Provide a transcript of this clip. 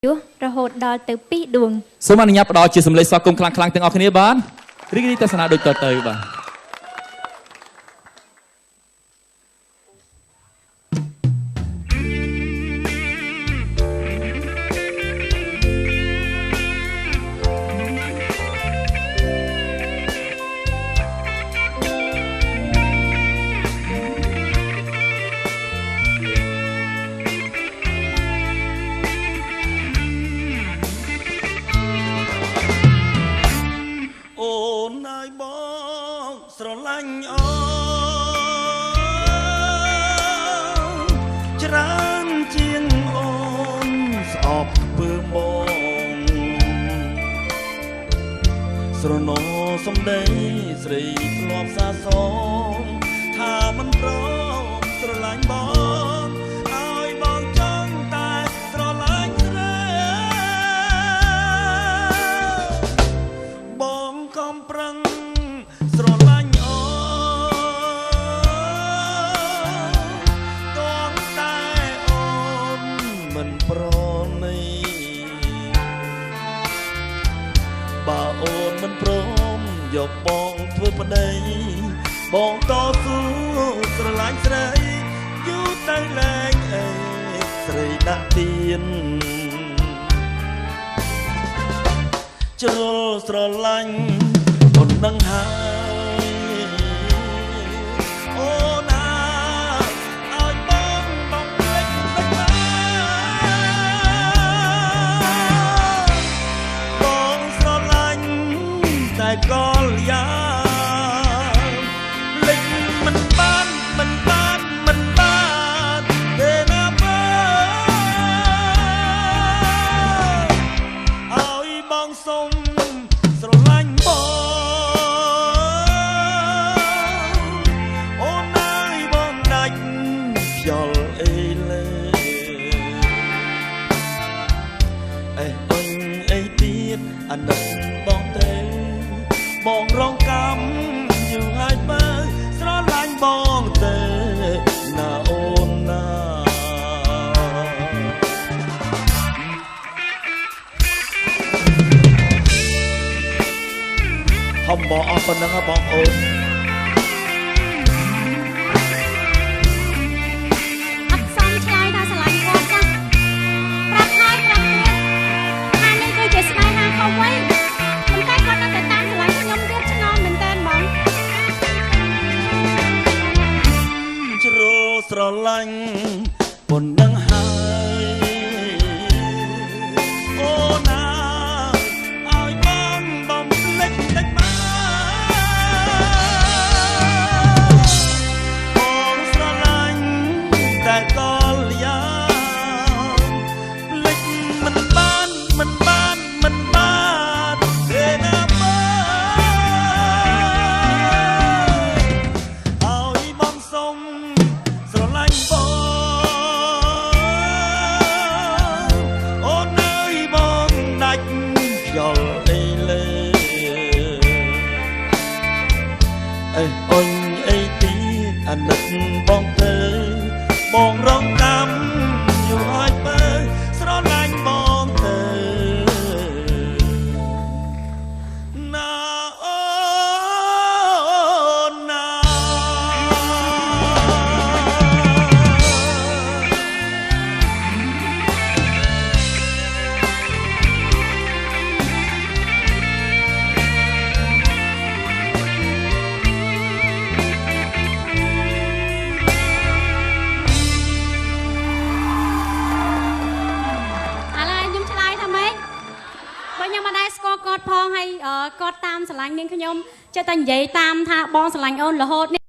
រហូតដល់ទៅ2ដួងសូមអនុញ្ញាតផ្ដល់ជាសម្លេងស្វាគមន៍ខ្លាំងៗទាំងអស់គ្នាបានរីករាយទស្សនាដូចតទៅបាទស្រឡាញ់អូច្រើនជាងអូនស្អប់ពើមកស្រណោសំដីស្រីធ្លាប់សាសងថាមិនព្រមស្រឡាញ់បងឲ្យបងចង់តែស្រឡាញ់ស្រីបងខំប្រឹងស្រឡាញ់ប្រណីបើអូនមិនព្រមយកបងធ្វើប្តីបងតស៊ូស្រឡាញ់ស្រីយូរទៅលែងអីស្រីដាក់ទៀនជ្រុលស្រឡាញ់ប៉ុណ្ណឹងហើយអូតែកលយ៉ាងលេចមិនបានទេណាបើឲ្យបងសុំស្រឡាញ់បងអូនអើយបងដាច់ខ្យល់អីលេអេអញអីទៀតអាណិតបងទេបងរងកម្មយូរហើយបើស្រឡាញ់បងទៅណាអូនណាហំបងអស់ប៉ុណ្ណឹងបងអូនអត់សមឆ្លើយថាស្រឡាញ់គាត់ចាប្រាប់ហើយប្រាប់ទៀតថានេះគឺជាស្នេហាខុសវ័យមិនតែគាត់នៅតែតាមស្រឡាញ់ខ្ញុំទៀតឆ្ងល់មែនតើហ្មងជ្រុលស្រឡាញ់ប៉ុណ្ណឹងហើយអូណាឲ្យបងភ្លេចតិចមកបងស្រឡាញ់តែកលយ៉ាងភ្លេចមិនបានទេណាបើឲ្យបងសុំស្រឡាញ់បងអូនអើយបងដាច់ខ្យល់អីលេអេអញអីទីអាណិតបងទៅបងរងកម្មយូរហើយបើស្រឡាញ់បងទៅណាអូនណាខ្ញុំមិនដែរស្គាល់គាត់ផងហើយគាត់តាមស្រឡាញ់នាងខ្ញុំចេះតែនិយាយតាមថាបងស្រឡាញ់អូនរហូត